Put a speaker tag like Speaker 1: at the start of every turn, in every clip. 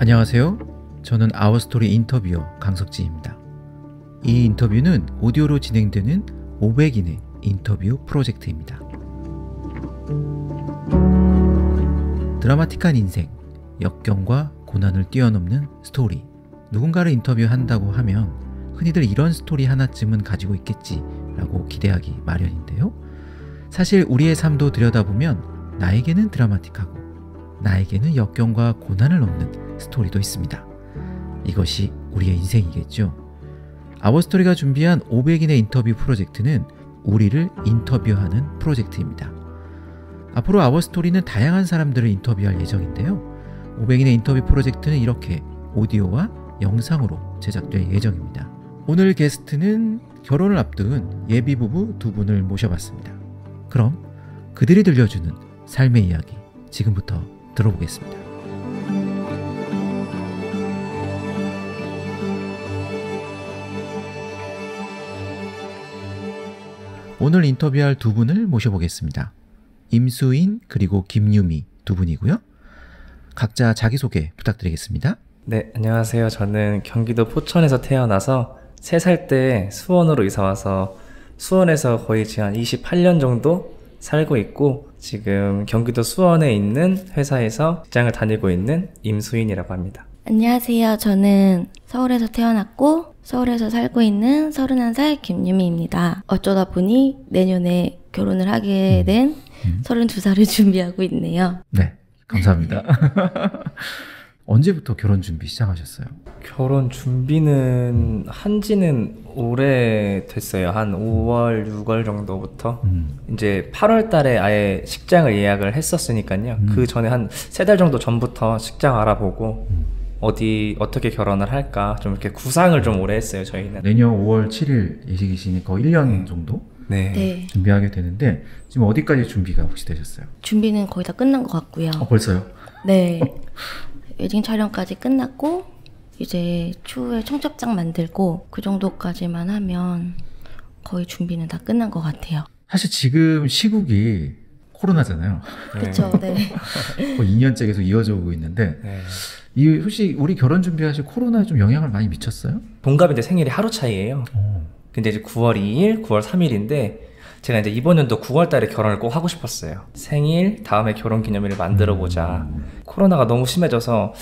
Speaker 1: 안녕하세요. 저는 아워스토리 인터뷰어 강석지입니다. 이 인터뷰는 오디오로 진행되는 500인의 인터뷰 프로젝트입니다. 드라마틱한 인생, 역경과 고난을 뛰어넘는 스토리. 누군가를 인터뷰한다고 하면 흔히들 이런 스토리 하나쯤은 가지고 있겠지라고 기대하기 마련인데요. 사실 우리의 삶도 들여다보면 나에게는 드라마틱하고 나에게는 역경과 고난을 넘는 스토리도 있습니다. 이것이 우리의 인생이겠죠. 아워스토리가 준비한 500인의 인터뷰 프로젝트는 우리를 인터뷰하는 프로젝트입니다. 앞으로 아워스토리는 다양한 사람들을 인터뷰할 예정인데요. 500인의 인터뷰 프로젝트는 이렇게 오디오와 영상으로 제작될 예정입니다. 오늘 게스트는 결혼을 앞둔 예비부부 두 분을 모셔봤습니다. 그럼 그들이 들려주는 삶의 이야기 지금부터 들어보겠습니다. 오늘 인터뷰할 두 분을 모셔보겠습니다. 임수인 그리고 김유미 두 분이고요. 각자 자기소개 부탁드리겠습니다.
Speaker 2: 네, 안녕하세요. 저는 경기도 포천에서 태어나서 3살 때 수원으로 이사와서 수원에서 거의 지금 한 28년 정도 살고 있고, 지금 경기도 수원에 있는 회사에서 직장을 다니고 있는 임수인이라고 합니다.
Speaker 3: 안녕하세요. 저는 서울에서 태어났고 서울에서 살고 있는 31살 김유미입니다. 어쩌다 보니 내년에 결혼을 하게 된 32살을 준비하고 있네요.
Speaker 1: 네, 감사합니다. 언제부터 결혼 준비 시작하셨어요?
Speaker 2: 결혼 준비는 한지는 오래됐어요. 한 5월, 6월 정도부터. 이제 8월 달에 아예 식장을 예약을 했었으니까요. 그 전에 한 3달 정도 전부터 식장 알아보고 어떻게 결혼을 할까 좀 이렇게 구상을 좀 오래 했어요, 저희는.
Speaker 1: 내년 5월 7일 예식이시니까 1년 정도
Speaker 3: 네.
Speaker 1: 준비하게 되는데, 지금 어디까지 준비가 혹시 되셨어요?
Speaker 3: 준비는 거의 다 끝난 것 같고요.
Speaker 1: 벌써요?
Speaker 3: 네. 웨딩 촬영까지 끝났고 이제 추후에 청첩장 만들고 그 정도까지만 하면 거의 준비는 다 끝난 것 같아요.
Speaker 1: 사실 지금 시국이 코로나잖아요.
Speaker 3: 그렇죠. 네.
Speaker 1: 거의 2년째 계속 이어져 오고 있는데,
Speaker 2: 네.
Speaker 1: 혹시 우리 결혼 준비하실 코로나에 좀 영향을 많이 미쳤어요?
Speaker 2: 동갑인데 생일이 하루 차이예요. 근데 이제 9월 2일, 9월 3일인데 제가 이제 이번 연도 9월 달에 결혼을 꼭 하고 싶었어요. 생일, 다음에 결혼 기념일을 만들어 보자. 코로나가 너무 심해져서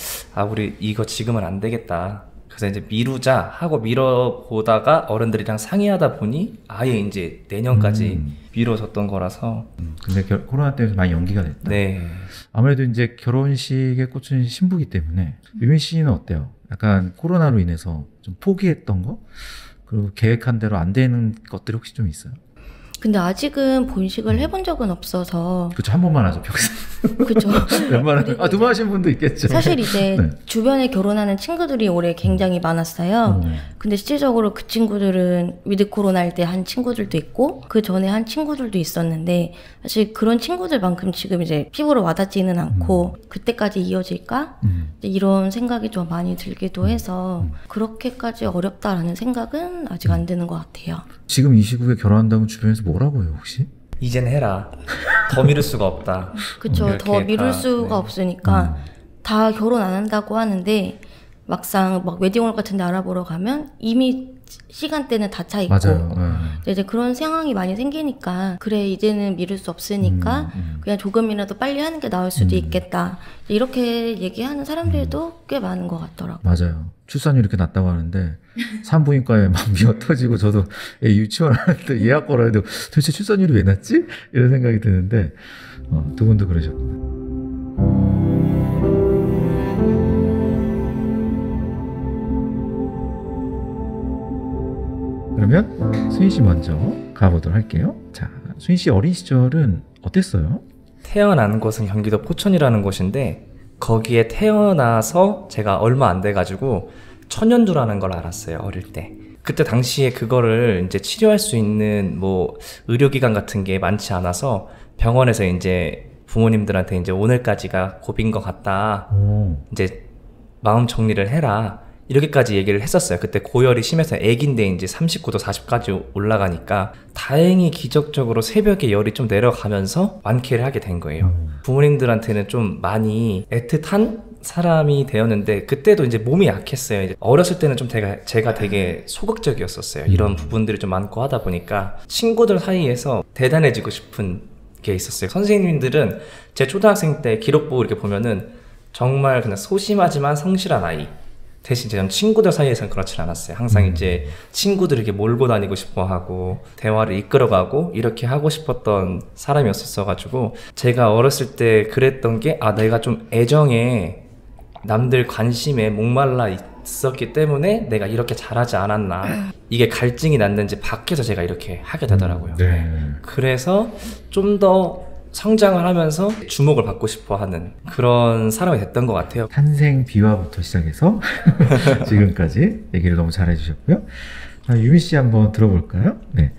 Speaker 2: 우리 이거 지금은 안 되겠다. 그래서 이제 미루자 하고 미뤄보다가 어른들이랑 상의하다 보니 아예 이제 내년까지 미뤄졌던 거라서.
Speaker 1: 근데 코로나 때문에 많이 연기가 됐다.
Speaker 2: 네.
Speaker 1: 아무래도 이제 결혼식에 꽂힌 신부기 때문에. 유민 씨는 어때요? 약간 코로나로 인해서 좀 포기했던 거? 그리고 계획한 대로 안 되는 것들이 혹시 좀 있어요?
Speaker 3: 근데 아직은 본식을 해본 적은 없어서.
Speaker 1: 그쵸, 한 번만 하죠, 평생.
Speaker 3: 그쵸.
Speaker 1: 웬만하면, 두 번 하신 분도 있겠죠.
Speaker 3: 사실 이제
Speaker 1: 네.
Speaker 3: 주변에 결혼하는 친구들이 올해 굉장히 많았어요. 근데 실질적으로 그 친구들은 위드 코로나 할 때 한 친구들도 있고 그 전에 한 친구들도 있었는데, 사실 그런 친구들만큼 지금 이제 피부로 와닿지는 않고 그때까지 이어질까? 이런 생각이 좀 많이 들기도 해서 그렇게까지 어렵다라는 생각은 아직 안 드는 것 같아요.
Speaker 1: 지금 이 시국에 결혼한다면 주변에서 뭐라고 해요, 혹시?
Speaker 2: 이젠 해라. 더 미룰 수가 없다.
Speaker 3: 그쵸. 더 미룰 수가 없으니까 다 결혼 안 한다고 하는데, 막상 막 웨딩홀 같은 데 알아보러 가면 이미 시간대는 다 차 있고.
Speaker 1: 맞아요.
Speaker 3: 이제 그런 상황이 많이 생기니까, 그래 이제는 미룰 수 없으니까 그냥 조금이라도 빨리 하는 게 나을 수도 있겠다, 이렇게 얘기하는 사람들도 꽤 많은 것 같더라고요.
Speaker 1: 맞아요. 출산율이 이렇게 낮다고 하는데 산부인과에 막 미어 터지고, 저도 애 유치원 하는데 예약 걸어야 되고 도대체 출산율이 왜 낮지? 이런 생각이 드는데, 두 분도 그러셨구나. 그러면 수인 씨 먼저 가보도록 할게요. 자, 수인 씨 어린 시절은 어땠어요?
Speaker 2: 태어난 곳은 경기도 포천이라는 곳인데, 거기에 태어나서 제가 얼마 안 돼가지고 천연두라는 걸 알았어요, 어릴 때. 그때 당시에 그거를 이제 치료할 수 있는 뭐 의료기관 같은 게 많지 않아서 병원에서 이제 부모님들한테 이제 오늘까지가 고비인 것 같다. 이제 마음 정리를 해라. 이렇게까지 얘기를 했었어요. 그때 고열이 심해서 애기인데 이제 39도 40까지 올라가니까 다행히 기적적으로 새벽에 열이 좀 내려가면서 완쾌를 하게 된 거예요. 부모님들한테는 좀 많이 애틋한 사람이 되었는데 그때도 이제 몸이 약했어요. 이제 어렸을 때는 좀 제가 되게 소극적이었었어요. 이런 부분들이 좀 많고 하다 보니까 친구들 사이에서 대단해지고 싶은 게 있었어요. 선생님들은 제 초등학생 때 기록부 이렇게 보면은 정말 그냥 소심하지만 성실한 아이. 대신 제 친구들 사이에서는 그렇진 않았어요. 항상 이제 친구들에게 몰고 다니고 싶어 하고 대화를 이끌어가고 이렇게 하고 싶었던 사람이었어가지고 제가 어렸을 때 그랬던 게 내가 좀 애정에 남들 관심에 목말라 있었기 때문에 내가 이렇게 잘하지 않았나, 이게 갈증이 났는지 밖에서 제가 이렇게 하게 되더라고요. 그래서 좀 더 성장을 하면서 주목을 받고 싶어 하는 그런 사람이 됐던 것 같아요.
Speaker 1: 탄생 비화부터 시작해서 지금까지 얘기를 너무 잘해 주셨고요. 유미 씨 한번 들어볼까요? 네.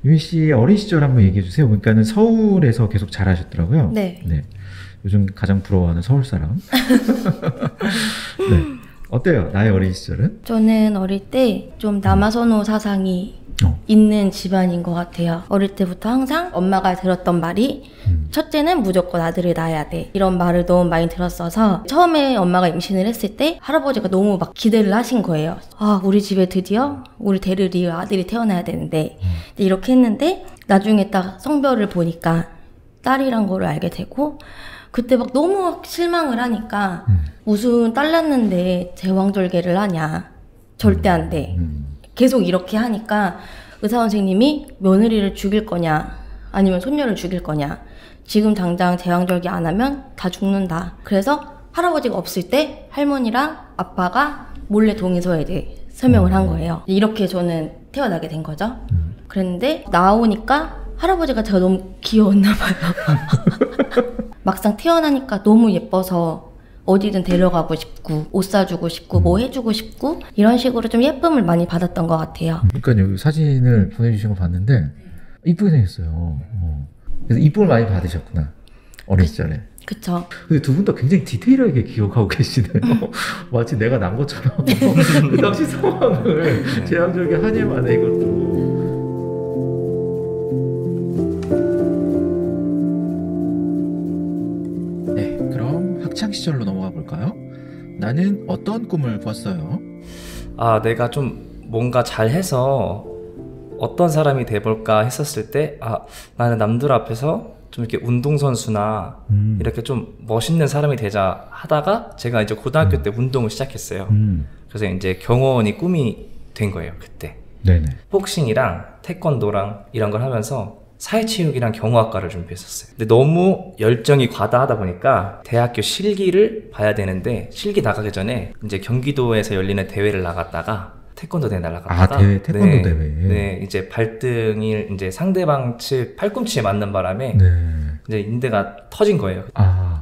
Speaker 1: 유미 씨 어린 시절 한번 얘기해 주세요. 그러니까는 서울에서 계속 자라셨더라고요.
Speaker 3: 네.
Speaker 1: 요즘 가장 부러워하는 서울 사람. 네. 어때요? 나의 어린 시절은?
Speaker 3: 저는 어릴 때 좀 남아선호 사상이 있는 집안인 것 같아요. 어릴 때부터 항상 엄마가 들었던 말이 첫째는 무조건 아들을 낳아야 돼, 이런 말을 너무 많이 들었어서 처음에 엄마가 임신을 했을 때 할아버지가 너무 막 기대를 하신 거예요. 우리 집에 드디어 우리 대를 이을 아들이 태어나야 되는데 이렇게 했는데 나중에 딱 성별을 보니까 딸이란 거를 알게 되고 그때 막 너무 실망을 하니까 무슨 딸 낳는데 제왕절개를 하냐, 절대 안 돼. 계속 이렇게 하니까 의사 선생님이 며느리를 죽일 거냐 아니면 손녀를 죽일 거냐, 지금 당장 제왕절개 안 하면 다 죽는다. 그래서 할아버지가 없을 때 할머니랑 아빠가 몰래 동의서에 대해 설명을 한 거예요. 이렇게 저는 태어나게 된 거죠. 그랬는데 나오니까 할아버지가 제가 너무 귀여웠나 봐요. 막상 태어나니까 너무 예뻐서 어디든 데려가고 싶고 옷 사주고 싶고 뭐 해주고 싶고 이런 식으로 좀 예쁨을 많이 받았던 것 같아요.
Speaker 1: 그러니까 여기 사진을 보내주신 거 봤는데 이쁘게 생겼어요. 그래서 이쁨을 많이 받으셨구나, 어린 시절에.
Speaker 3: 그쵸.
Speaker 1: 근데 두 분 다 굉장히 디테일하게 기억하고 계시네요. 마치 내가 난 것처럼 그 당시 상황을 제왕절개 하냐 마냐 이것도. 학창 시절로 넘어가 볼까요? 나는 어떤 꿈을 꿨어요?
Speaker 2: 내가 좀 뭔가 잘해서 어떤 사람이 돼볼까 했었을 때 나는 남들 앞에서 좀 이렇게 운동선수나 이렇게 좀 멋있는 사람이 되자 하다가 제가 이제 고등학교 때 운동을 시작했어요. 그래서 이제 경호원이 꿈이 된 거예요, 그때.
Speaker 1: 네네.
Speaker 2: 복싱이랑 태권도랑 이런 걸 하면서 사회체육이랑 경호학과를 준비했었어요. 근데 너무 열정이 과다하다 보니까 대학교 실기를 봐야 되는데 실기 나가기 전에 이제 경기도에서 열리는 대회를 나갔다가 태권도 대회 나갔다가
Speaker 1: 태권도 대회.
Speaker 2: 네, 이제 발등이 이제 상대방 측 팔꿈치에 맞는 바람에 이제 인대가 터진 거예요.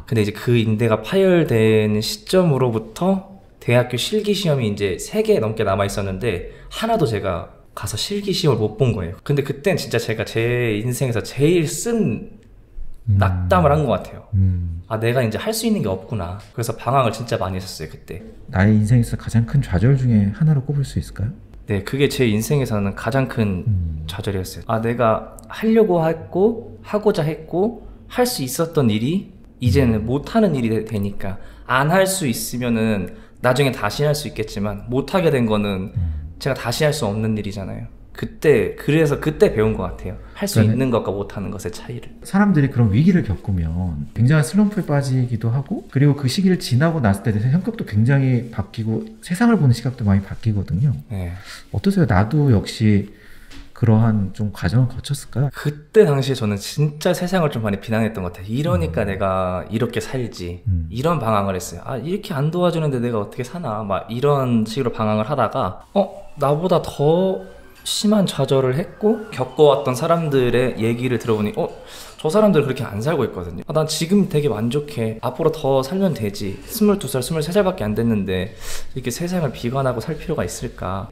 Speaker 2: 근데 이제 그 인대가 파열된 시점으로부터 대학교 실기 시험이 이제 3개 넘게 남아 있었는데 하나도 제가 가서 실기 시험을 못 본 거예요. 근데 그땐 진짜 제가 제 인생에서 제일 쓴 낙담을 한 것 같아요. 내가 이제 할 수 있는 게 없구나. 그래서 방황을 진짜 많이 했었어요, 그때.
Speaker 1: 나의 인생에서 가장 큰 좌절 중에 하나로 꼽을 수 있을까요?
Speaker 2: 네, 그게 제 인생에서는 가장 큰 좌절이었어요. 내가 하려고 했고 하고자 했고 할 수 있었던 일이 이제는 못하는 일이 되니까 안 할 수 있으면은 나중에 다시 할 수 있겠지만 못하게 된 거는 제가 다시 할 수 없는 일이잖아요. 그래서 그때 배운 것 같아요. 할 수 있는 것과 못하는 것의 차이를.
Speaker 1: 사람들이 그런 위기를 겪으면 굉장한 슬럼프에 빠지기도 하고, 그리고 그 시기를 지나고 났을 때 성격도 굉장히 바뀌고 세상을 보는 시각도 많이 바뀌거든요.
Speaker 2: 네.
Speaker 1: 어떠세요? 나도 역시 그러한 좀 과정을 거쳤을까요?
Speaker 2: 그때 당시에 저는 진짜 세상을 좀 많이 비난했던 것 같아요. 이러니까 내가 이렇게 살지. 이런 방황을 했어요. 이렇게 안 도와주는데 내가 어떻게 사나. 막 이런 식으로 방황을 하다가 나보다 더 심한 좌절을 했고 겪어왔던 사람들의 얘기를 들어보니 저 사람들은 그렇게 안 살고 있거든요. 난 지금 되게 만족해. 앞으로 더 살면 되지. 22살, 23살밖에 안 됐는데 이렇게 세상을 비관하고 살 필요가 있을까.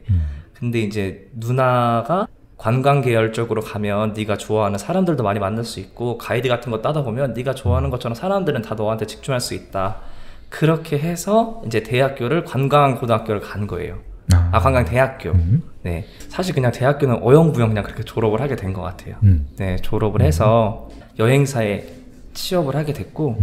Speaker 2: 근데 이제 누나가 관광 계열 쪽으로 가면 네가 좋아하는 사람들도 많이 만날 수 있고 가이드 같은 거 따다 보면 네가 좋아하는 것처럼 사람들은 다 너한테 집중할 수 있다. 그렇게 해서 이제 대학교를 관광고등학교를 간 거예요. 관광대학교. 네, 사실 그냥 대학교는 어영부영 그냥 그렇게 졸업을 하게 된 것 같아요. 네, 졸업을 해서 여행사에 취업을 하게 됐고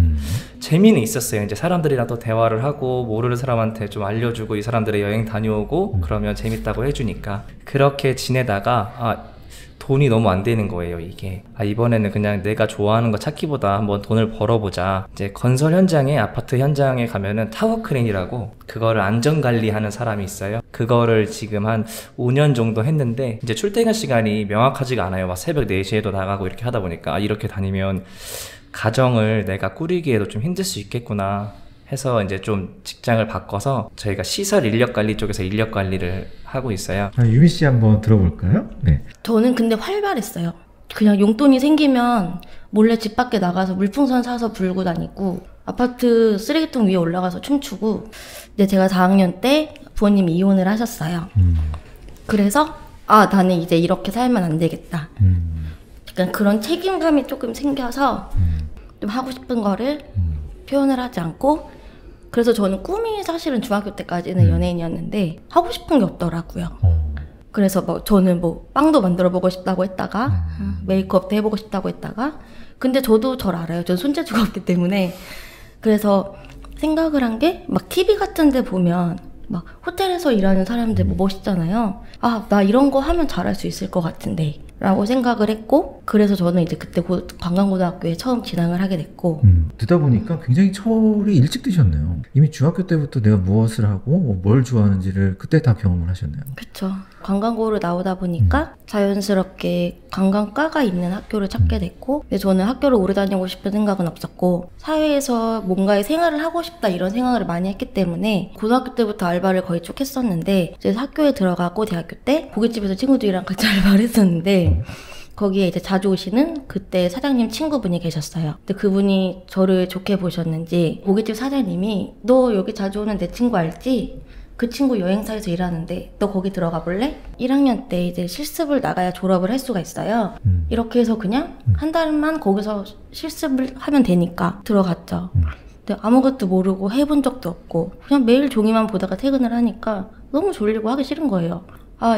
Speaker 2: 재미는 있었어요. 이제 사람들이랑 또 대화를 하고 모르는 사람한테 좀 알려주고 이 사람들의 여행 다녀오고 그러면 재밌다고 해주니까 그렇게 지내다가 돈이 너무 안 되는 거예요. 이게 이번에는 그냥 내가 좋아하는 거 찾기보다 한번 돈을 벌어보자. 이제 건설 현장에 아파트 현장에 가면은 타워 크레인이라고 그거를 안전관리하는 사람이 있어요. 그거를 지금 한 5년 정도 했는데 이제 출퇴근 시간이 명확하지가 않아요. 막 새벽 4시에도 나가고 이렇게 하다 보니까 이렇게 다니면 가정을 내가 꾸리기에도 좀 힘들 수 있겠구나 해서 이제 좀 직장을 바꿔서 저희가 시설 인력관리 쪽에서 인력관리를 하고 있어요.
Speaker 1: 유미 씨 한번 들어볼까요? 네.
Speaker 3: 저는 근데 활발했어요. 그냥 용돈이 생기면 몰래 집 밖에 나가서 물풍선 사서 불고 다니고 아파트 쓰레기통 위에 올라가서 춤추고. 근데 제가 4학년 때 부모님이 이혼을 하셨어요. 그래서 나는 이제 이렇게 살면 안 되겠다. 약간 그런 책임감이 조금 생겨서 좀 하고 싶은 거를 표현을 하지 않고. 그래서 저는 꿈이 사실은 중학교 때까지는 연예인이었는데 하고 싶은 게 없더라고요. 그래서 저는 빵도 만들어 보고 싶다고 했다가 메이크업도 해보고 싶다고 했다가 근데 저도 절 알아요. 전 손재주가 없기 때문에. 그래서 생각을 한 게 막 TV 같은 데 보면 막 호텔에서 일하는 사람들 멋있잖아요. 나 이런 거 하면 잘할 수 있을 것 같은데 라고 생각을 했고, 그래서 저는 이제 그때 관광고등학교에 처음 진학을 하게 됐고.
Speaker 1: 듣다 보니까 굉장히 철이 일찍 드셨네요. 이미 중학교 때부터 내가 무엇을 하고 뭘 좋아하는지를 그때 다 경험을 하셨네요.
Speaker 3: 그쵸. 관광고를 나오다 보니까 자연스럽게 관광과가 있는 학교를 찾게 됐고, 근데 저는 학교를 오래 다니고 싶은 생각은 없었고 사회에서 뭔가의 생활을 하고 싶다 이런 생각을 많이 했기 때문에 고등학교 때부터 알바를 거의 쭉 했었는데, 이제 학교에 들어가고 대학교 때 고깃집에서 친구들이랑 같이 알바를 했었는데 거기에 이제 자주 오시는 그때 사장님 친구분이 계셨어요. 근데 그분이 저를 좋게 보셨는지 고깃집 사장님이 너 여기 자주 오는 내 친구 알지? 그 친구 여행사에서 일하는데 너 거기 들어가 볼래? 1학년 때 이제 실습을 나가야 졸업을 할 수가 있어요. 이렇게 해서 그냥 한 달만 거기서 실습을 하면 되니까 들어갔죠. 근데 아무것도 모르고 해본 적도 없고 그냥 매일 종이만 보다가 퇴근을 하니까 너무 졸리고 하기 싫은 거예요.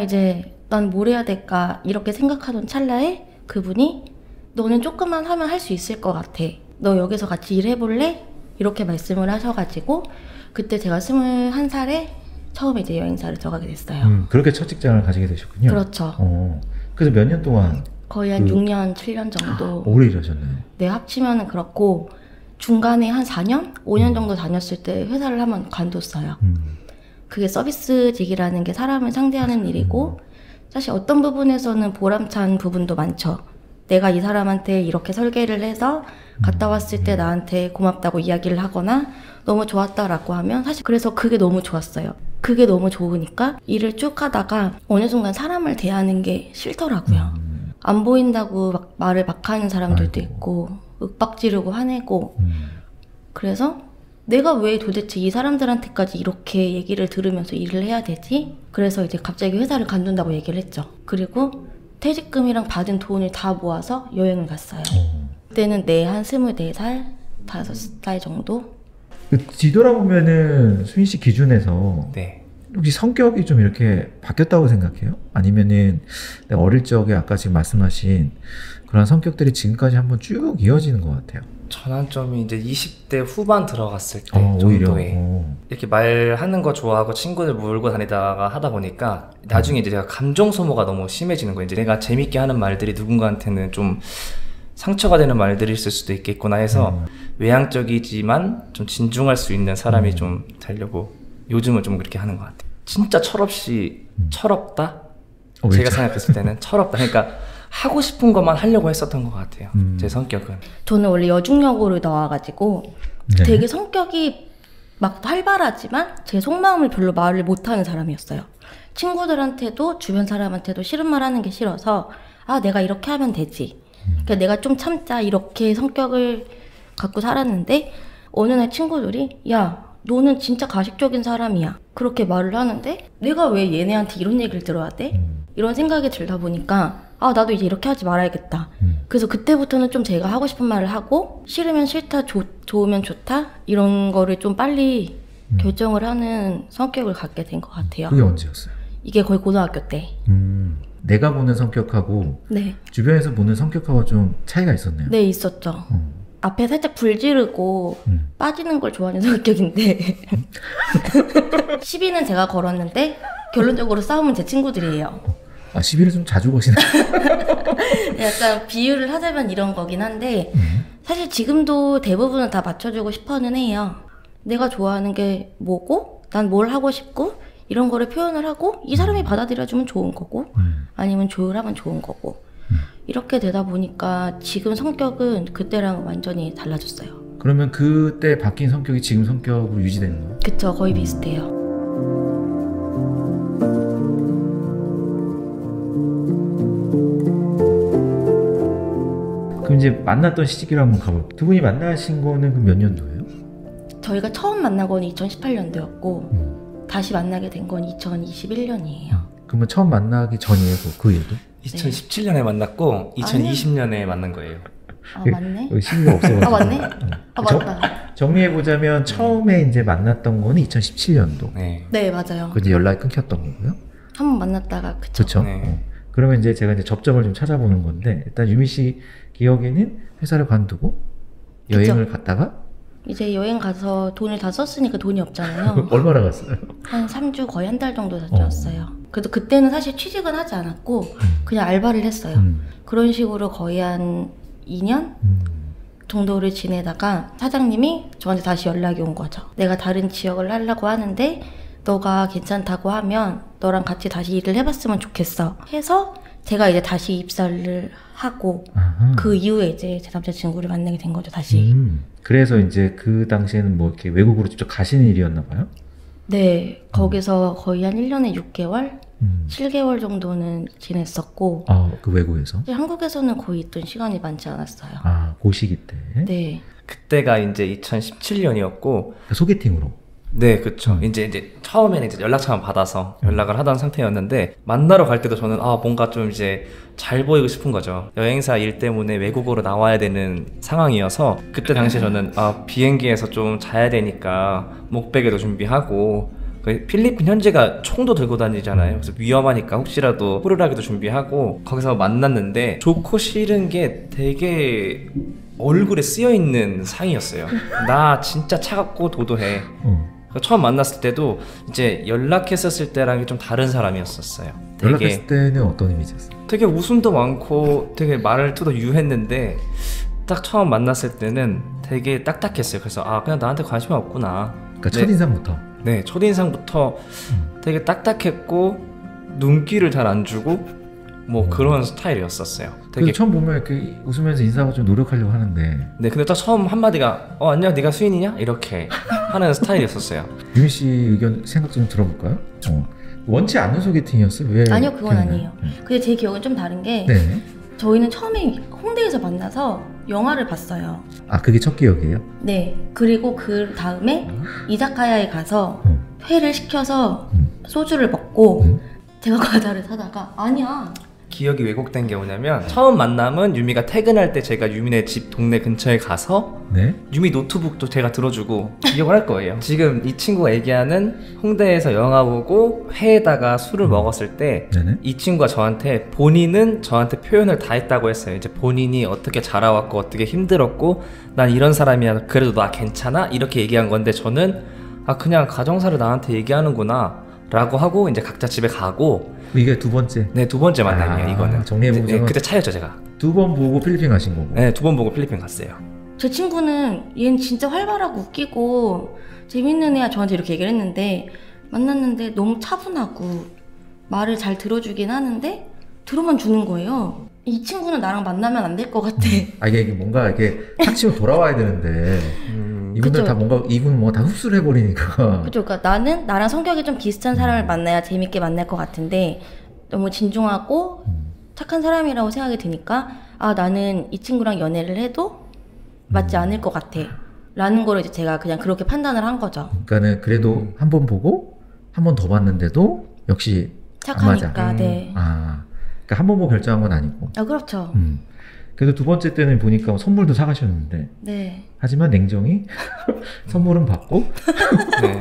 Speaker 3: 이제 난 뭘 해야 될까 이렇게 생각하던 찰나에 그분이 너는 조금만 하면 할 수 있을 것 같아. 너 여기서 같이 일해볼래? 이렇게 말씀을 하셔가지고 그때 제가 21살에 처음에 이제 여행사를 들어가게 됐어요.
Speaker 1: 그렇게 첫 직장을 가지게 되셨군요.
Speaker 3: 그렇죠.
Speaker 1: 그래서 몇 년 동안?
Speaker 3: 거의 한 6년, 7년 정도.
Speaker 1: 오래 일하셨네요.
Speaker 3: 네, 합치면은 그렇고 중간에 한 4년? 5년 정도 다녔을 때 회사를 한번 관뒀어요. 그게 서비스직이라는 게 사람을 상대하는 일이고 사실 어떤 부분에서는 보람찬 부분도 많죠. 내가 이 사람한테 이렇게 설계를 해서 갔다 왔을 때 나한테 고맙다고 이야기를 하거나 너무 좋았다라고 하면 사실 그래서 그게 너무 좋았어요. 그게 너무 좋으니까 일을 쭉 하다가 어느 순간 사람을 대하는 게 싫더라고요. 안 보인다고 막 말을 막 하는 사람들도 있고 윽박 지르고 화내고 그래서 내가 왜 도대체 이 사람들한테까지 이렇게 얘기를 들으면서 일을 해야 되지? 그래서 이제 갑자기 회사를 관둔다고 얘기를 했죠. 그리고 퇴직금이랑 받은 돈을 다 모아서 여행을 갔어요. 그때는 한 24살, 5살 정도?
Speaker 1: 뒤돌아보면은 수민 씨 기준에서
Speaker 2: 네.
Speaker 1: 혹시 성격이 좀 이렇게 바뀌었다고 생각해요? 아니면은 내가 어릴 적에 아까 지금 말씀하신 그런 성격들이 지금까지 한번 쭉 이어지는 것 같아요?
Speaker 2: 전환점이 이제 20대 후반 들어갔을 때
Speaker 1: 정도에
Speaker 2: 이렇게 말하는 거 좋아하고 친구들 몰고 다니다가 하다 보니까 나중에 이제 제가 감정 소모가 너무 심해지는 거예요. 이제 내가 재밌게 하는 말들이 누군가한테는 좀 상처가 되는 말들이 있을 수도 있겠구나 해서 외향적이지만 좀 진중할 수 있는 사람이 좀 되려고 요즘은 좀 그렇게 하는 것 같아요. 진짜 철없이 철없다? 제가 생각했을 때는 철없다. 그러니까 하고 싶은 것만 하려고 했었던 것 같아요. 제 성격은.
Speaker 3: 저는 원래 여중여고를 나와가지고 되게 성격이 막 활발하지만 제 속마음을 별로 말을 못하는 사람이었어요. 친구들한테도 주변 사람한테도 싫은 말 하는 게 싫어서 내가 이렇게 하면 되지. 그러니까 내가 좀 참자 이렇게 성격을 갖고 살았는데 어느 날 친구들이 야 너는 진짜 가식적인 사람이야 그렇게 말을 하는데 내가 왜 얘네한테 이런 얘기를 들어야 돼? 이런 생각이 들다 보니까 나도 이제 이렇게 하지 말아야겠다. 그래서 그때부터는 좀 제가 하고 싶은 말을 하고 싫으면 싫다, 좋으면 좋다 이런 거를 좀 빨리 결정을 하는 성격을 갖게 된 것 같아요.
Speaker 1: 그게 언제였어요?
Speaker 3: 이게 거의 고등학교 때.
Speaker 1: 내가 보는 성격하고
Speaker 3: 네.
Speaker 1: 주변에서 보는 성격하고 좀 차이가 있었네요.
Speaker 3: 네, 있었죠. 앞에 살짝 불 지르고 빠지는 걸 좋아하는 성격인데 시비는 제가 걸었는데 결론적으로 싸움은 제 친구들이에요.
Speaker 1: 아, 시비를 좀 자주 거시나?
Speaker 3: 약간 비유를 하자면 이런 거긴 한데 사실 지금도 대부분은 다 맞춰주고 싶어는 해요. 내가 좋아하는 게 뭐고 난 뭘 하고 싶고 이런 거를 표현을 하고 이 사람이 받아들여주면 좋은 거고 아니면 조율하면 좋은 거고 이렇게 되다 보니까 지금 성격은 그때랑 완전히 달라졌어요.
Speaker 1: 그러면 그때 바뀐 성격이 지금 성격으로 유지되는 거예요?
Speaker 3: 그쵸, 거의 비슷해요.
Speaker 1: 그럼 이제 만났던 시기를 한번 가볼게요. 두 분이 만나신 거는 그럼 몇 년도예요?
Speaker 3: 저희가 처음 만난 건 2018년도였고 다시 만나게 된 건 2021년이에요.
Speaker 1: 그러면 처음 만나기 전이에요, 그 일도?
Speaker 2: 2017년에 만났고 2020년에 만난 거예요.
Speaker 3: 아, 맞네.
Speaker 1: 여기 시기가 없어가지고.
Speaker 3: 아, 맞네. 아, 맞다.
Speaker 1: 정리해보자면 처음에 이제 만났던 거는 2017년도.
Speaker 2: 네.
Speaker 3: 네, 맞아요.
Speaker 1: 그 이제 연락이 끊겼던 거고요.
Speaker 3: 한 번 만났다가 그쵸.
Speaker 1: 그렇죠.
Speaker 2: 네.
Speaker 1: 그러면 이제 제가 이제 접점을 좀 찾아보는 건데 일단 유미 씨 기억에는 회사를 관두고 여행을 갔다가
Speaker 3: 이제 여행 가서 돈을 다 썼으니까 돈이 없잖아요.
Speaker 1: 얼마나 갔어요?
Speaker 3: 한 3주 거의 한 달 정도 다녔어요. 그래도 그때는 사실 취직은 하지 않았고 그냥 알바를 했어요. 그런 식으로 거의 한 2년 정도를 지내다가 사장님이 저한테 다시 연락이 온 거죠. 내가 다른 지역을 하려고 하는데 너가 괜찮다고 하면 너랑 같이 다시 일을 해봤으면 좋겠어 해서 제가 이제 다시 입사를 하고
Speaker 1: 아하.
Speaker 3: 그 이후에 이제 제 남자친구를 만나게 된 거죠, 다시.
Speaker 1: 그래서 이제 그 당시에는 뭐 이렇게 외국으로 직접 가시는 일이었나 봐요?
Speaker 3: 네, 거기서 거의 한 1년에 6개월? 7개월 정도는 지냈었고
Speaker 1: 아, 그 외국에서?
Speaker 3: 사실 한국에서는 거의 있던 시간이 많지 않았어요.
Speaker 1: 아, 그 시기 때?
Speaker 3: 네.
Speaker 2: 그때가 이제 2017년이었고
Speaker 1: 소개팅으로?
Speaker 2: 네, 그쵸. 이제 처음에는 이제 연락처만 받아서 연락을 하던 상태였는데, 만나러 갈 때도 저는, 뭔가 좀 이제 잘 보이고 싶은 거죠. 여행사 일 때문에 외국으로 나와야 되는 상황이어서, 그때 당시에 저는, 비행기에서 좀 자야 되니까, 목베개도 준비하고, 필리핀 현지가 총도 들고 다니잖아요. 그래서 위험하니까 혹시라도 호루라기도 준비하고, 거기서 만났는데, 좋고 싫은 게 되게 얼굴에 쓰여있는 상이었어요. 나 진짜 차갑고 도도해. 처음 만났을 때도 이제 연락했었을 때랑 좀 다른 사람이었었어요.
Speaker 1: 연락했을 때는 어떤 이미지였어요?
Speaker 2: 되게 웃음도 많고 되게 말투도 유했는데 딱 처음 만났을 때는 되게 딱딱했어요. 그래서 그냥 나한테 관심이 없구나.
Speaker 1: 그러니까 첫인상부터?
Speaker 2: 네, 첫인상부터 되게 딱딱했고 눈길을 잘 안 주고 뭐 그런 스타일이었었어요. 되게
Speaker 1: 처음 보면 이렇게 웃으면서 인사하고 좀 노력하려고 하는데
Speaker 2: 네, 근데 딱 처음 한마디가 안녕, 네가 수인이냐? 이렇게 하는 스타일이었었어요.
Speaker 1: 유미 씨 의견 생각 좀 들어볼까요? 원치 않는 소개팅이었어요? 왜?
Speaker 3: 아니요, 그건 아니에요. 근데 제 기억은 좀 다른 게
Speaker 1: 네.
Speaker 3: 저희는 처음에 홍대에서 만나서 영화를 봤어요.
Speaker 1: 아, 그게 첫 기억이에요?
Speaker 3: 네. 그리고 그 다음에 이자카야에 가서 회를 시켜서 소주를 먹고 제가 과자를 사다가 아니야.
Speaker 2: 기억이 왜곡된 게 뭐냐면 처음 만남은 유미가 퇴근할 때 제가 유미네 집 동네 근처에 가서
Speaker 1: 네?
Speaker 2: 유미 노트북도 제가 들어주고 기억을 할 거예요. 지금 이 친구가 얘기하는 홍대에서 영화 보고 회에다가 술을 먹었을 때 이 친구가 저한테 본인은 저한테 표현을 다 했다고 했어요. 이제 본인이 어떻게 자라왔고 어떻게 힘들었고 난 이런 사람이야, 그래도 나 괜찮아? 이렇게 얘기한 건데 저는 그냥 가정사를 나한테 얘기하는구나 라고 하고 이제 각자 집에 가고.
Speaker 1: 이게 두 번째?
Speaker 2: 네, 두 번째 만남이에요. 이거는
Speaker 1: 정리해보자면
Speaker 2: 네, 그때 차였죠 제가.
Speaker 1: 두 번 보고 필리핀 가신 거고.
Speaker 2: 네, 두 번 보고 필리핀 갔어요.
Speaker 3: 제 친구는 얘는 진짜 활발하고 웃기고 재밌는 애야 저한테 이렇게 얘기를 했는데 만났는데 너무 차분하고 말을 잘 들어주긴 하는데 들어만 주는 거예요. 이 친구는 나랑 만나면 안 될 것 같아.
Speaker 1: 이게 뭔가 이렇게 탁 치고 돌아와야 되는데 이분들
Speaker 3: 그쵸.
Speaker 1: 다 이분은 뭔가 다 흡수를 해버리니까.
Speaker 3: 그죠. 그러니까 나는 나랑 성격이 좀 비슷한 사람을 만나야 재밌게 만날 것 같은데 너무 진중하고 착한 사람이라고 생각이 드니까 나는 이 친구랑 연애를 해도 맞지 않을 것 같아 라는 거를 이제 제가 그냥 그렇게 판단을 한 거죠.
Speaker 1: 그러니까는 그래도 한 번 보고 한 번 더 봤는데도 역시
Speaker 3: 착하니까.
Speaker 1: 안 맞아.
Speaker 3: 네.
Speaker 1: 그러니까 한 번 보고 결정한 건 아니고.
Speaker 3: 그렇죠.
Speaker 1: 그래도 두 번째 때는 보니까 선물도 사가셨는데.
Speaker 3: 네.
Speaker 1: 하지만 냉정히 선물은 받고.
Speaker 2: 네.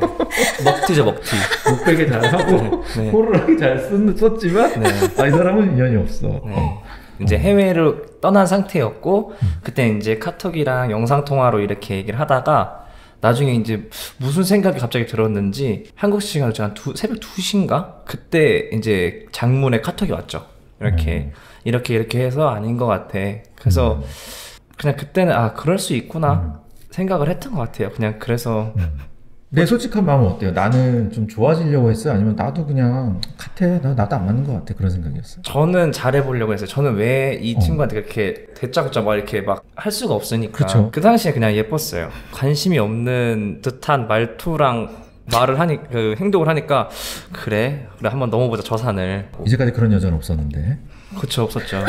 Speaker 2: 먹튀죠, 먹튀.
Speaker 1: 목베개 잘 하고 호루라기 잘 썼지만 이 사람은 인연이 없어.
Speaker 2: 네. 이제 해외를 떠난 상태였고 그때 이제 카톡이랑 영상통화로 이렇게 얘기를 하다가 나중에 이제 무슨 생각이 갑자기 들었는지 한국 시간으로 제가 새벽 2시인가? 그때 이제 장문에 카톡이 왔죠. 이렇게 해서 아닌 것 같아. 그래서 그냥 그때는 아 그럴 수 있구나 생각을 했던 것 같아요. 그냥 그래서
Speaker 1: 내 솔직한 마음은 어때요? 나는 좀 좋아지려고 했어요? 아니면 나도 그냥 같아 나도 안 맞는 것 같아 그런 생각이었어요?
Speaker 2: 저는 잘해보려고 했어요. 저는 왜 이 친구한테 그렇게 대짜고짜 막 이렇게 막 할 수가 없으니까
Speaker 1: 그쵸.
Speaker 2: 그 당시에 그냥 예뻤어요. 관심이 없는 듯한 말투랑 말을 그 행동을 하니까 그래 한번 넘어보자 저 산을.
Speaker 1: 이제까지 그런 여자는 없었는데.
Speaker 2: 그쵸 없었죠. 네.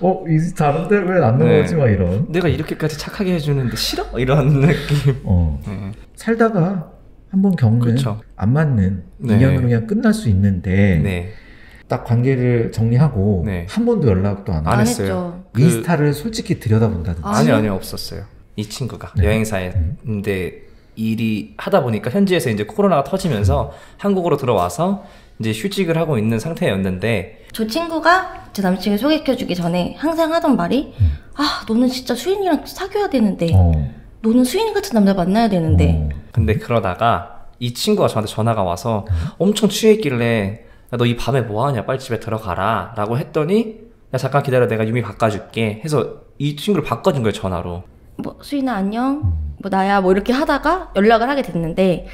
Speaker 1: 이 다른데 왜 안 넘어오지? 막 이런.
Speaker 2: 내가 이렇게까지 착하게 해주는데 싫어? 이런 느낌.
Speaker 1: 살다가 한번 겪는
Speaker 2: 그쵸.
Speaker 1: 안 맞는
Speaker 2: 네.
Speaker 1: 인연으로 그냥 끝날 수 있는데
Speaker 2: 네.
Speaker 1: 딱 관계를 정리하고
Speaker 2: 네.
Speaker 1: 한 번도 연락도 안
Speaker 2: 안
Speaker 1: 하고
Speaker 2: 했어요.
Speaker 1: 인스타를 솔직히 들여다본다든지.
Speaker 2: 아니요 없었어요. 이 친구가 여행사에 근데 일이 하다 보니까 현지에서 이제 코로나가 터지면서 한국으로 들어와서 이제 휴직을 하고 있는 상태였는데
Speaker 3: 저 친구가 제 남친을 소개시켜주기 전에 항상 하던 말이 아 너는 진짜 수인이랑 사귀어야 되는데 너는 수인 같은 남자 만나야 되는데
Speaker 2: 근데 그러다가 이 친구가 저한테 전화가 와서 엄청 취했길래 너 이 밤에 뭐하냐 빨리 집에 들어가라 라고 했더니 야 잠깐 기다려 내가 유미 바꿔줄게 해서 이 친구를 바꿔준 거예요 전화로.
Speaker 3: 뭐 수인아 안녕 뭐 나야 뭐 이렇게 하다가 연락을 하게 됐는데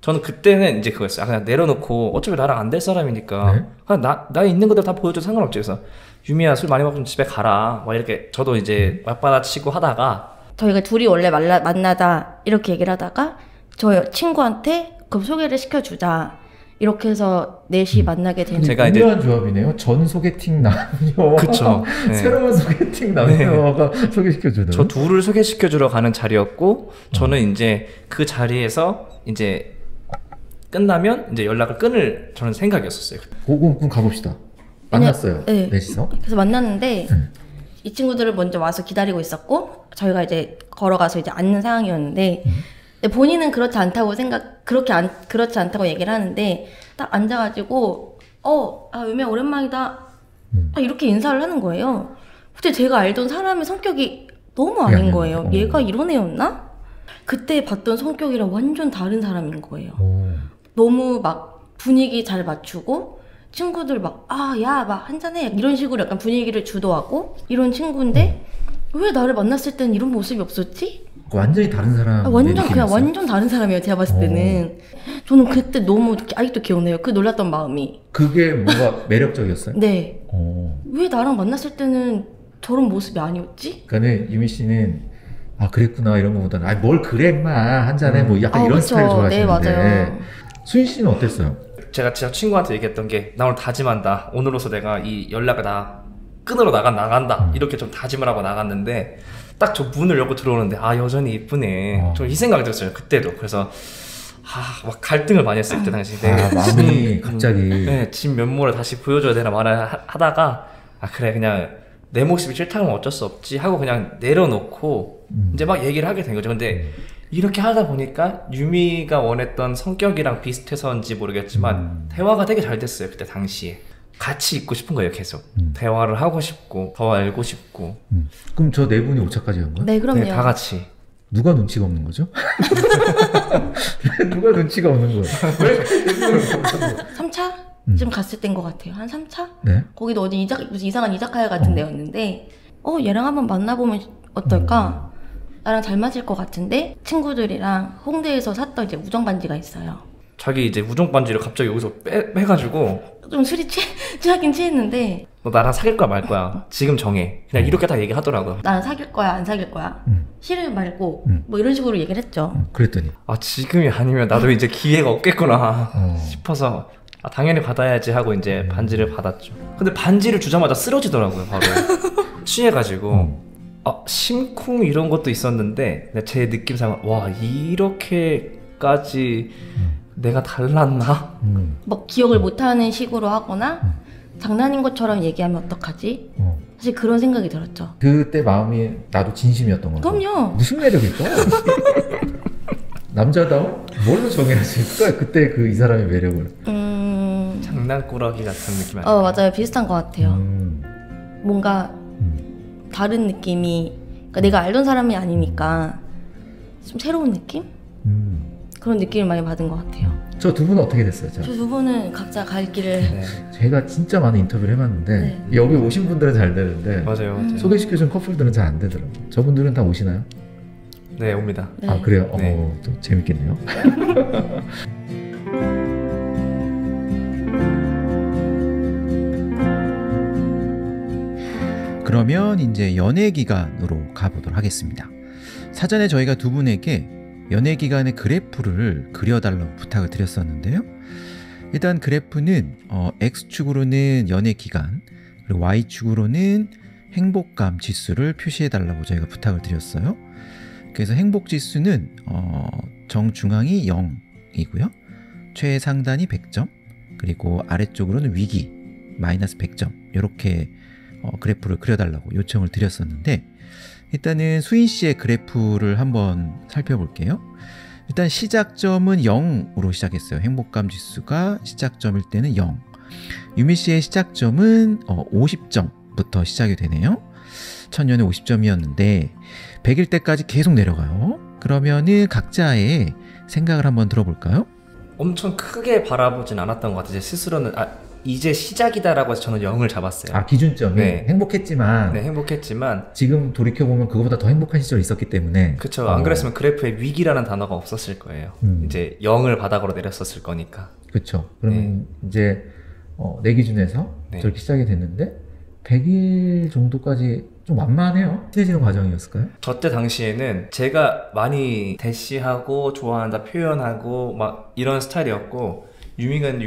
Speaker 2: 저는 그때는 이제 그거였어요. 그냥 내려놓고 어차피 나랑 안 될 사람이니까
Speaker 1: 네?
Speaker 2: 그냥 나 있는 것들 다 보여줘도 상관없지. 그래서 유미야 술 많이 먹으면 집에 가라 막 이렇게 저도 이제 맞받아치고 하다가
Speaker 3: 저희가 둘이 원래 만나자 이렇게 얘기를 하다가 저 친구한테 그럼 소개를 시켜주자 이렇게 해서 넷이 만나게 된
Speaker 2: 제가 이제
Speaker 1: 우려한 조합이네요. 전 소개팅 남녀
Speaker 2: 그쵸. 네.
Speaker 1: 새로운 소개팅 남녀가 소개시켜주는.
Speaker 2: 저 둘을 소개시켜주러 가는 자리였고 저는 이제 그 자리에서 이제 끝나면 이제 연락을 끊을 저는 생각이었었어요.
Speaker 1: 그럼 가봅시다. 만났어요.
Speaker 3: 네.
Speaker 1: 넷이서.
Speaker 3: 그래서 만났는데 이 친구들을 먼저 와서 기다리고 있었고 저희가 이제 걸어가서 이제 앉는 상황이었는데 본인은 그렇지 않다고 그렇지 않다고 얘기를 하는데 딱 앉아가지고 유미 오랜만이다 이렇게 인사를 하는 거예요. 근데 제가 알던 사람의 성격이 너무 아닌 거예요. 얘가 이런 애였나? 그때 봤던 성격이랑 완전 다른 사람인 거예요. 너무 막 분위기 잘 맞추고 친구들 막 야 막 한잔해 이런 식으로 약간 분위기를 주도하고 이런 친구인데 왜 나를 만났을 때는 이런 모습이 없었지?
Speaker 1: 완전히 다른 사람.
Speaker 3: 완전 다른 사람이에요. 제가 봤을 때는. 저는 그때 너무 아직도 기억나요. 그 놀랐던 마음이.
Speaker 1: 그게 뭔가 매력적이었어요?
Speaker 3: 네. 왜 나랑 만났을 때는 저런 모습이 아니었지?
Speaker 1: 그러니까는 유미 씨는 그랬구나 이런 거보다는 뭘 그래 임마 한잔해 뭐 약간 이런
Speaker 3: 그쵸.
Speaker 1: 스타일 좋아하시는데.
Speaker 3: 네, 맞아요.
Speaker 1: 수인 씨는 어땠어요?
Speaker 2: 제가 진짜 친구한테 얘기했던 게 나 오늘 다짐한다. 오늘로서 내가 이 연락을 끊으러 나간다. 이렇게 좀 다짐을 하고 나갔는데 딱 저 문을 열고 들어오는데 여전히 이쁘네. 좀 이 생각이 들었어요. 그때도. 그래서 막 갈등을 많이 했어요. 그때 당시.
Speaker 1: 마음이 갑자기.
Speaker 2: 네, 집 면모를 다시 보여줘야 되나 말아야 하다가 그래 그냥 내 모습이 싫다면 어쩔 수 없지 하고 그냥 내려놓고 이제 막 얘기를 하게 된 거죠. 근데 이렇게 하다 보니까 유미가 원했던 성격이랑 비슷해서인지 모르겠지만 대화가 되게 잘 됐어요. 그때 당시에 같이 있고 싶은 거예요. 계속 대화를 하고 싶고 더 알고 싶고.
Speaker 1: 그럼 저 네 분이 오차까지 간 거예요?
Speaker 3: 네, 그럼요.
Speaker 2: 네, 다 같이.
Speaker 1: 누가 눈치가 없는 거죠? 누가 눈치가 없는 거예요?
Speaker 3: 3차쯤 갔을 때인 것 같아요. 한 3차?
Speaker 1: 네.
Speaker 3: 거기도 어디 무슨 이상한 이자카야 같은 데였는데 얘랑 한번 만나보면 어떨까? 나랑 잘 맞을 것 같은데 친구들이랑 홍대에서 샀던 이제 우정 반지가 있어요.
Speaker 2: 자기 이제 우정 반지를 갑자기 여기서 빼가지고
Speaker 3: 좀 술이 취하긴 취했는데
Speaker 2: 너 나랑 사귈 거야 말 거야 지금 정해 그냥 이렇게 다 얘기하더라고요.
Speaker 3: 나는 사귈 거야 안 사귈 거야 싫으면 말고 뭐 이런 식으로 얘기를 했죠.
Speaker 1: 그랬더니
Speaker 2: 지금이 아니면 나도 이제 기회가 없겠구나 싶어서 당연히 받아야지 하고 이제 반지를 받았죠. 근데 반지를 주자마자 쓰러지더라고요. 바로 취해가지고 심쿵 이런 것도 있었는데 제 느낌상 와 이렇게까지 내가 달랐나?
Speaker 3: 막 기억을 못하는 식으로 하거나 장난인 것처럼 얘기하면 어떡하지? 사실 그런 생각이 들었죠.
Speaker 1: 그때 마음이 나도 진심이었던 거죠.
Speaker 3: 그럼요.
Speaker 1: 무슨 매력일까? 남자다워? 뭘로 정의할 수 있을까? 그때 이 사람의 매력을.
Speaker 2: 장난꾸러기 같은 느낌 아닐까요?
Speaker 3: 맞아요. 비슷한 것 같아요. 뭔가 다른 느낌이, 그러니까 내가 알던 사람이 아니니까 좀 새로운 느낌? 그런 느낌을 많이 받은 것 같아요.
Speaker 1: 저 두 분은 어떻게 됐어요?
Speaker 3: 저 두 분은 각자 갈 길을.
Speaker 2: 네.
Speaker 1: 제가 진짜 많은 인터뷰를 해봤는데
Speaker 3: 네.
Speaker 1: 여기 오신 분들은 잘 되는데
Speaker 2: 맞아요.
Speaker 1: 소개시켜준 커플들은 잘 안 되더라고요. 저분들은 다 오시나요?
Speaker 2: 네, 옵니다.
Speaker 3: 네.
Speaker 1: 아 그래요?
Speaker 2: 네.
Speaker 1: 또 재밌겠네요. 그러면 이제 연애 기간으로 가보도록 하겠습니다. 사전에 저희가 두 분에게 연애 기간의 그래프를 그려달라고 부탁을 드렸었는데요. 일단 그래프는 X축으로는 연애 기간, 그리고 Y축으로는 행복감 지수를 표시해달라고 저희가 부탁을 드렸어요. 그래서 행복 지수는 정중앙이 0이고요. 최상단이 100점, 그리고 아래쪽으로는 위기, 마이너스 100점, 이렇게 그래프를 그려달라고 요청을 드렸었는데, 일단은 수인 씨의 그래프를 한번 살펴볼게요. 일단 시작점은 0으로 시작했어요. 행복감 지수가 시작점일 때는 0. 유미 씨의 시작점은 50점부터 시작이 되네요. 천년에 50점이었는데 100일 때까지 계속 내려가요. 그러면은 각자의 생각을 한번 들어볼까요?
Speaker 2: 엄청 크게 바라보진 않았던 것 같아요. 제 스스로는 이제 시작이다라고 해서 저는 0을 잡았어요.
Speaker 1: 기준점이
Speaker 2: 네.
Speaker 1: 행복했지만
Speaker 2: 네, 행복했지만
Speaker 1: 지금 돌이켜보면 그거보다 더 행복한 시절이 있었기 때문에
Speaker 2: 그쵸. 안 그랬으면 그래프에 위기라는 단어가 없었을 거예요. 이제 0을 바닥으로 내렸었을 거니까.
Speaker 1: 그쵸. 그러면 이제 내 기준에서
Speaker 2: 네.
Speaker 1: 저렇게 시작이 됐는데 100일 정도까지 좀 완만해요. 친해지는 과정이었을까요?
Speaker 2: 저 때 당시에는 제가 많이 대시하고 좋아한다 표현하고 막 이런 스타일이었고, 유미는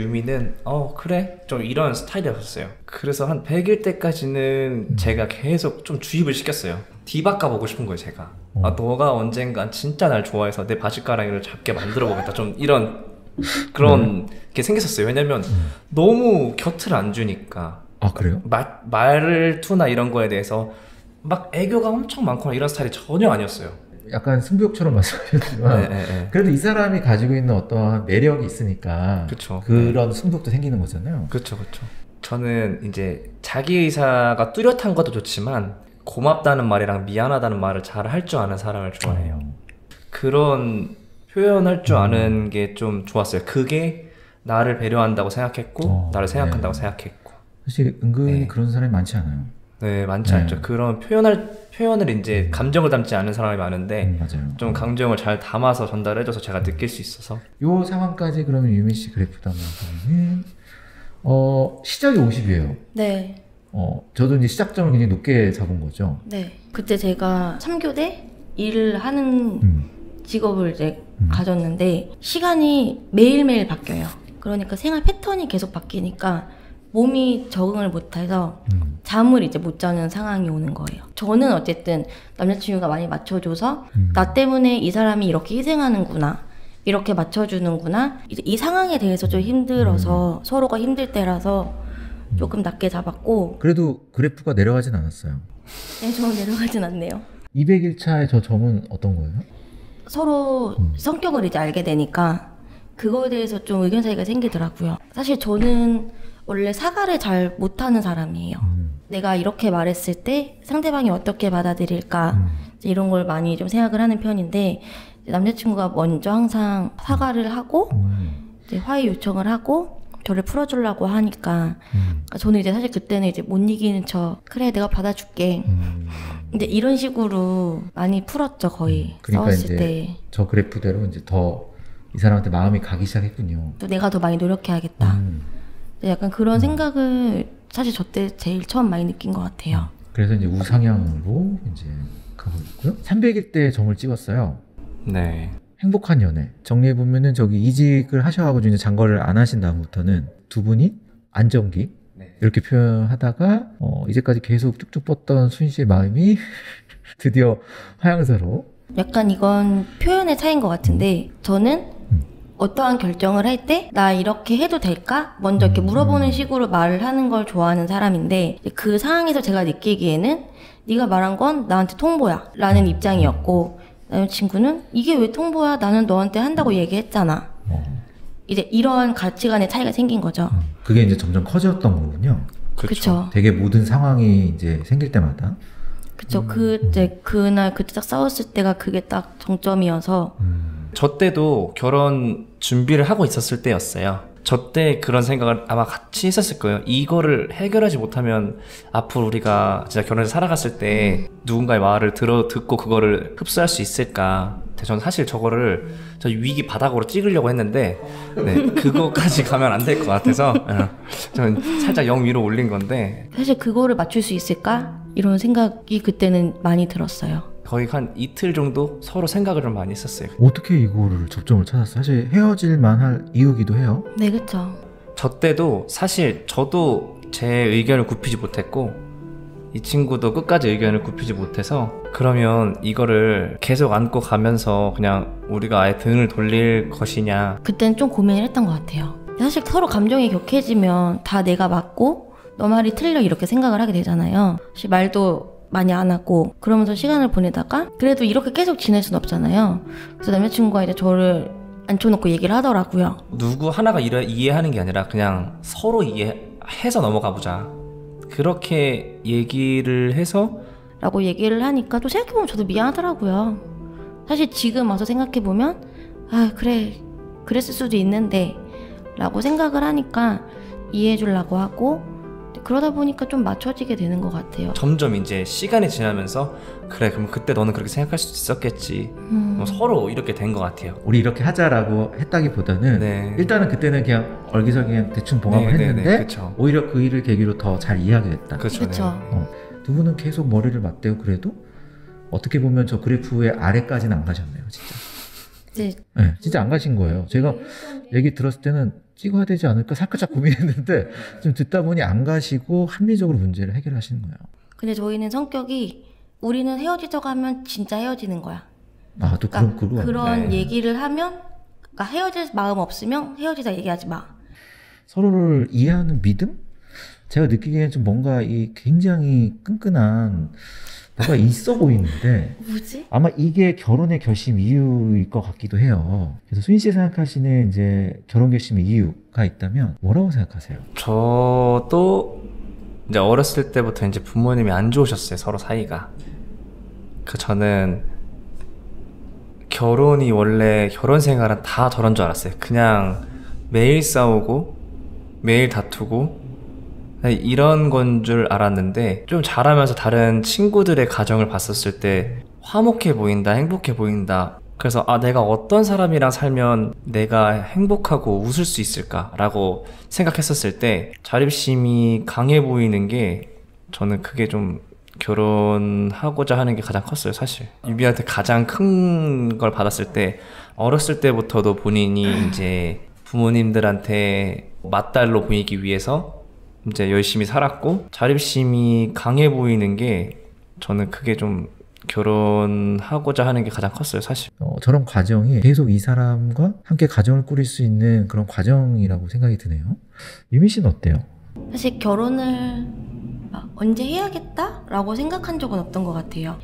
Speaker 2: 그래? 좀 이런 스타일이었어요. 그래서 한 100일 때까지는 제가 계속 좀 주입을 시켰어요. 뒤바꿔 보고 싶은 거예요, 제가. 너가 언젠간 진짜 날 좋아해서 내 바짓가랑이를 잡게 만들어 보겠다. 좀 이런 그런 게 생겼었어요. 왜냐면 너무 곁을 안 주니까.
Speaker 1: 아 그래요?
Speaker 2: 말투나 이런 거에 대해서 막 애교가 엄청 많거나 이런 스타일이 전혀 아니었어요.
Speaker 1: 약간 승부욕처럼 말씀하셨지만
Speaker 2: 네.
Speaker 1: 그래도 이 사람이 가지고 있는 어떠한 매력이 있으니까
Speaker 2: 그쵸.
Speaker 1: 그런 승부욕도 생기는 거잖아요.
Speaker 2: 그렇죠. 저는 이제 자기 의사가 뚜렷한 것도 좋지만 고맙다는 말이랑 미안하다는 말을 잘 할 줄 아는 사람을 좋아해요. 그런 표현할 줄 아는 게 좀 좋았어요. 그게 나를 배려한다고 생각했고 나를 생각한다고 생각했고.
Speaker 1: 사실 은근히
Speaker 2: 네.
Speaker 1: 그런 사람이 많지 않아요.
Speaker 2: 네, 많지 않죠. 그런 표현을 이제 감정을 담지 않은 사람이 많은데
Speaker 1: 맞아요.
Speaker 2: 좀 감정을 잘 담아서 전달해줘서 제가 느낄 수 있어서.
Speaker 1: 요 상황까지 그러면 유미 씨 그래프도 한번 보면 시작이 50이에요.
Speaker 3: 네.
Speaker 1: 저도 이제 시작점을 굉장히 높게 잡은 거죠.
Speaker 3: 네. 그때 제가 3교대 일을 하는 직업을 이제 가졌는데 시간이 매일매일 바뀌어요. 그러니까 생활 패턴이 계속 바뀌니까 몸이 적응을 못해서 잠을 이제 못 자는 상황이 오는 거예요. 저는 어쨌든 남자친구가 많이 맞춰줘서 나 때문에 이 사람이 이렇게 희생하는구나, 이렇게 맞춰주는구나, 이제 이 상황에 대해서 좀 힘들어서 서로가 힘들 때라서 조금 낮게 잡았고.
Speaker 1: 그래도 그래프가 내려가진 않았어요.
Speaker 3: 네, 저는 내려가진 않네요.
Speaker 1: 200일 차의 저 점은 어떤 거예요?
Speaker 3: 서로 성격을 이제 알게 되니까 그거에 대해서 좀 의견 차이가 생기더라고요. 사실 저는 원래 사과를 잘 못하는 사람이에요. 내가 이렇게 말했을 때 상대방이 어떻게 받아들일까, 이런 걸 많이 좀 생각을 하는 편인데, 남자친구가 먼저 항상 사과를 하고 이제 화해 요청을 하고 저를 풀어주려고 하니까 저는 이제 사실 그때는 이제 못 이기는 척, 그래 내가 받아줄게, 근데 이런 식으로 많이 풀었죠. 거의
Speaker 1: 그러니까
Speaker 3: 싸웠을
Speaker 1: 이제
Speaker 3: 때.
Speaker 1: 저 그래프대로 이제 더 이 사람한테 마음이 가기 시작했군요.
Speaker 3: 또 내가 더 많이 노력해야겠다. 약간 그런 생각을 사실 저 때 제일 처음 많이 느낀 것 같아요.
Speaker 1: 그래서 이제 우상향으로 이제 가고 있고요. 300일 때 점을 찍었어요.
Speaker 2: 네.
Speaker 1: 행복한 연애. 정리해보면은 저기 이직을 하셔가지고 이제 장거리를 안 하신 다음부터는 두 분이 안정기.
Speaker 2: 네.
Speaker 1: 이렇게 표현하다가, 이제까지 계속 쭉쭉 뻗던 수인 씨의 마음이 드디어 하향세로.
Speaker 3: 약간 이건 표현의 차이인 것 같은데, 저는 어떠한 결정을 할 때 나 이렇게 해도 될까? 먼저 이렇게 물어보는 식으로 말을 하는 걸 좋아하는 사람인데, 그 상황에서 제가 느끼기에는 네가 말한 건 나한테 통보야 라는 입장이었고, 남자친구는 이게 왜 통보야? 나는 너한테 한다고 얘기했잖아. 이제 이런 가치관의 차이가 생긴 거죠.
Speaker 1: 그게 이제 점점 커졌던 거군요.
Speaker 3: 그쵸.
Speaker 1: 되게 모든 상황이 이제 생길 때마다.
Speaker 3: 그쵸. 그때 딱 싸웠을 때가 그게 딱 정점이어서.
Speaker 2: 저 때도 결혼 준비를 하고 있었을 때였어요. 저 때 그런 생각을 아마 같이 했었을 거예요. 이거를 해결하지 못하면 앞으로 우리가 진짜 결혼해서 살아갔을 때 누군가의 말을 듣고 그거를 흡수할 수 있을까. 저는 사실 저거를 저 위기 바닥으로 찍으려고 했는데 네, 그거까지 가면 안 될 것 같아서 저는 살짝 영 위로 올린 건데
Speaker 3: 사실 그거를 맞출 수 있을까? 이런 생각이 그때는 많이 들었어요.
Speaker 2: 거의 한 이틀 정도 서로 생각을 좀 많이 했었어요.
Speaker 1: 어떻게 이거를 접점을 찾았어요? 사실 헤어질만 할 이유기도 해요.
Speaker 3: 네, 그쵸.
Speaker 2: 저 때도 사실 저도 제 의견을 굽히지 못했고 이 친구도 끝까지 의견을 굽히지 못해서 그러면 이거를 계속 안고 가면서 그냥 우리가 아예 등을 돌릴 것이냐.
Speaker 3: 그때는 좀 고민을 했던 것 같아요. 사실 서로 감정이 격해지면 다 내가 맞고 너 말이 틀려 이렇게 생각을 하게 되잖아요. 사실 말도 많이 안 하고 그러면서 시간을 보내다가 그래도 이렇게 계속 지낼 순 없잖아요. 그래서 남자친구가 이제 저를 앉혀놓고 얘기를 하더라고요.
Speaker 2: 누구 하나가 이해하는 게 아니라 그냥 서로 이해해서 넘어가 보자. 그렇게 얘기를 해서
Speaker 3: 라고 얘기를 하니까 또 생각해보면 저도 미안하더라고요. 사실 지금 와서 생각해보면 아 그래 그랬을 수도 있는데 라고 생각을 하니까 이해해주려고 하고 그러다 보니까 좀 맞춰지게 되는 것 같아요.
Speaker 2: 점점 이제 시간이 지나면서 그래 그럼 그때 너는 그렇게 생각할 수도 있었겠지. 뭐 서로 이렇게 된 것 같아요.
Speaker 1: 우리 이렇게 하자라고 했다기보다는
Speaker 2: 네.
Speaker 1: 일단은 그때는 그냥 얼기설기 그냥 대충 봉합을
Speaker 2: 네,
Speaker 1: 했는데
Speaker 2: 네, 네, 그쵸.
Speaker 1: 오히려 그 일을 계기로 더 잘 이해하게 됐다.
Speaker 2: 그렇죠.
Speaker 3: 그쵸.
Speaker 1: 두 분은 계속 머리를 맞대고 그래도 어떻게 보면 저 그래프의 아래까지는 안 가셨네요, 진짜. 네, 진짜 안 가신 거예요. 제가 얘기 들었을 때는 찍어야 되지 않을까 살짝 고민했는데 좀 듣다 보니 안 가시고 합리적으로 문제를 해결하시는 거예요.
Speaker 3: 근데 저희는 성격이 우리는 헤어지자고 하면 진짜 헤어지는 거야.
Speaker 1: 아, 또
Speaker 3: 그러니까 그런
Speaker 2: 네.
Speaker 3: 얘기를 하면 그러니까 헤어질 마음 없으면 헤어지자 얘기하지 마.
Speaker 1: 서로를 이해하는 믿음? 제가 느끼기에는 좀 뭔가 이 굉장히 끈끈한 뭐가 있어 보이는데
Speaker 3: 뭐지?
Speaker 1: 아마 이게 결혼의 결심 이유일 것 같기도 해요. 그래서 수인 씨 생각하시는 이제 결혼 결심의 이유가 있다면 뭐라고 생각하세요?
Speaker 2: 저도 이제 어렸을 때부터 이제 부모님이 안 좋으셨어요. 서로 사이가. 저는 결혼이 원래 결혼 생활은 다 저런 줄 알았어요. 그냥 매일 싸우고 매일 다투고 이런 건 줄 알았는데 좀 자라면서 다른 친구들의 가정을 봤었을 때 화목해 보인다, 행복해 보인다. 그래서 내가 어떤 사람이랑 살면 내가 행복하고 웃을 수 있을까라고 생각했었을 때 자립심이 강해 보이는 게 저는 그게 좀 결혼하고자 하는 게 가장 컸어요, 사실. 유비한테 가장 큰 걸 받았을 때 어렸을 때부터도 본인이 이제 부모님들한테 맏딸로 보이기 위해서 이제 열심히 살았고 자립심이 강해 보이는 게 저는 그게 좀 결혼하고자 하는 게 가장 컸어요, 사실.
Speaker 1: 저런 과정이 계속 이 사람과 함께 가정을 꾸릴 수 있는 그런 과정이라고 생각이 드네요. 유미 씨는 어때요?
Speaker 3: 사실 결혼을 막 언제 해야겠다라고 생각한 적은 없던 것 같아요.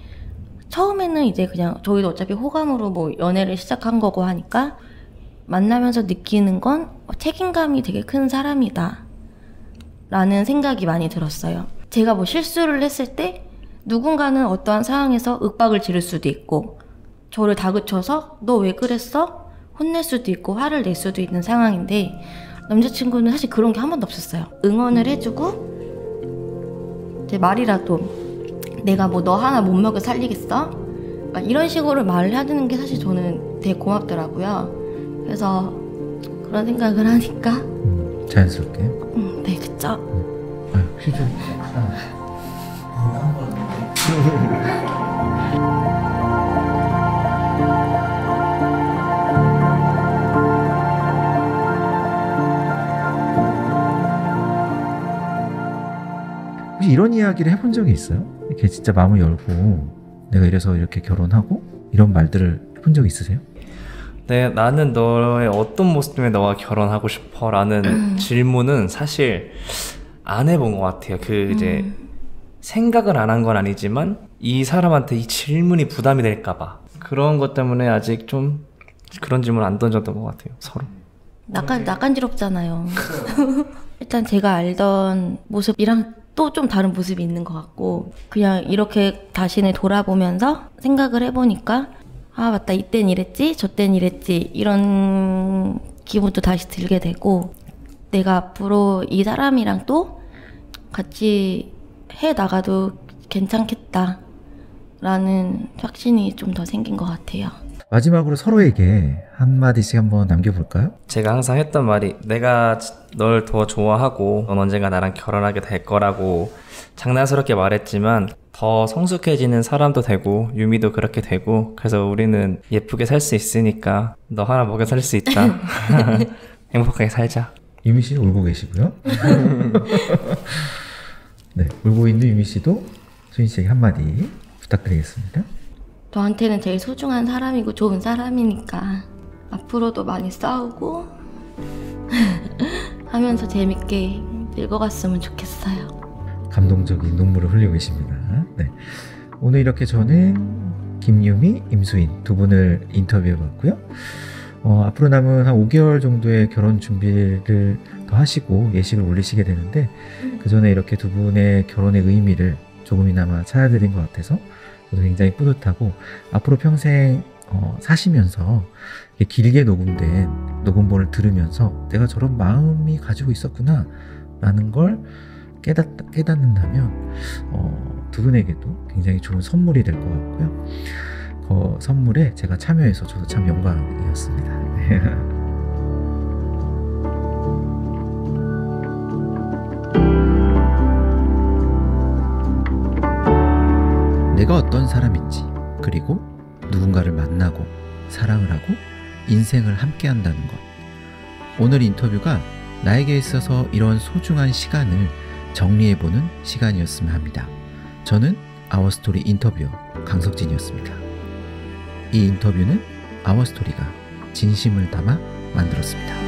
Speaker 3: 처음에는 이제 그냥 저희도 어차피 호감으로 뭐 연애를 시작한 거고 하니까 만나면서 느끼는 건 책임감이 되게 큰 사람이다 라는 생각이 많이 들었어요. 제가 뭐 실수를 했을 때 누군가는 어떠한 상황에서 윽박을 지를 수도 있고 저를 다그쳐서 너 왜 그랬어? 혼낼 수도 있고 화를 낼 수도 있는 상황인데 남자친구는 사실 그런 게 한 번도 없었어요. 응원을 해주고 제 말이라도 내가 뭐 너 하나 못 먹여 살리겠어? 막 이런 식으로 말을 해주는 게 사실 저는 되게 고맙더라고요. 그래서 그런 생각을 하니까
Speaker 1: 자연스럽게.
Speaker 3: 네, 그쵸.
Speaker 1: 아유, 휴지. 혹시 이런 이야기를 해본 적이 있어요? 이렇게 진짜 마음을 열고 내가 이래서 이렇게 결혼하고 이런 말들을 해본 적 있으세요?
Speaker 2: 네, 나는 너의 어떤 모습 때문에 너와 결혼하고 싶어? 라는 질문은 사실 안 해본 것 같아요. 이제 생각을 안 한 건 아니지만 이 사람한테 이 질문이 부담이 될까봐 그런 것 때문에 아직 좀 그런 질문 안 던졌던 것 같아요, 서로.
Speaker 3: 낯간지럽잖아요. 일단 제가 알던 모습이랑 또 좀 다른 모습이 있는 것 같고, 그냥 이렇게 자신을 돌아보면서 생각을 해보니까 아 맞다, 이땐 이랬지 저땐 이랬지, 이런 기분도 다시 들게 되고, 내가 앞으로 이 사람이랑 또 같이 해 나가도 괜찮겠다 라는 확신이 좀 더 생긴 것 같아요.
Speaker 1: 마지막으로 서로에게 한마디씩 한번 남겨볼까요?
Speaker 2: 제가 항상 했던 말이, 내가 널 더 좋아하고 넌 언젠가 나랑 결혼하게 될 거라고 장난스럽게 말했지만, 더 성숙해지는 사람도 되고 유미도 그렇게 되고, 그래서 우리는 예쁘게 살 수 있으니까 너 하나 먹여 살 수 있다. 행복하게 살자.
Speaker 1: 유미 씨는 울고 계시고요. 네, 울고 있는 유미 씨도 수인 씨에게 한마디 부탁드리겠습니다.
Speaker 3: 저한테는 제일 소중한 사람이고 좋은 사람이니까 앞으로도 많이 싸우고 하면서 재밌게 늙어갔으면 좋겠어요.
Speaker 1: 감동적인 눈물을 흘리고 계십니다. 네, 오늘 이렇게 저는 김유미, 임수인 두 분을 인터뷰해봤고요. 앞으로 남은 한 5개월 정도의 결혼 준비를 더 하시고 예식을 올리시게 되는데, 그 전에 이렇게 두 분의 결혼의 의미를 조금이나마 찾아드린 것 같아서 저도 굉장히 뿌듯하고, 앞으로 평생 사시면서 길게 녹음된 녹음본을 들으면서 내가 저런 마음이 가지고 있었구나 라는 걸 깨닫는다면 두 분에게도 굉장히 좋은 선물이 될 것 같고요. 그 선물에 제가 참여해서 저도 참 영광이었습니다. 내가 어떤 사람인지, 그리고 누군가를 만나고 사랑을 하고 인생을 함께 한다는 것. 오늘 인터뷰가 나에게 있어서 이런 소중한 시간을 정리해보는 시간이었으면 합니다. 저는 아워스토리 인터뷰어 강석진이었습니다. 이 인터뷰는 아워스토리가 진심을 담아 만들었습니다.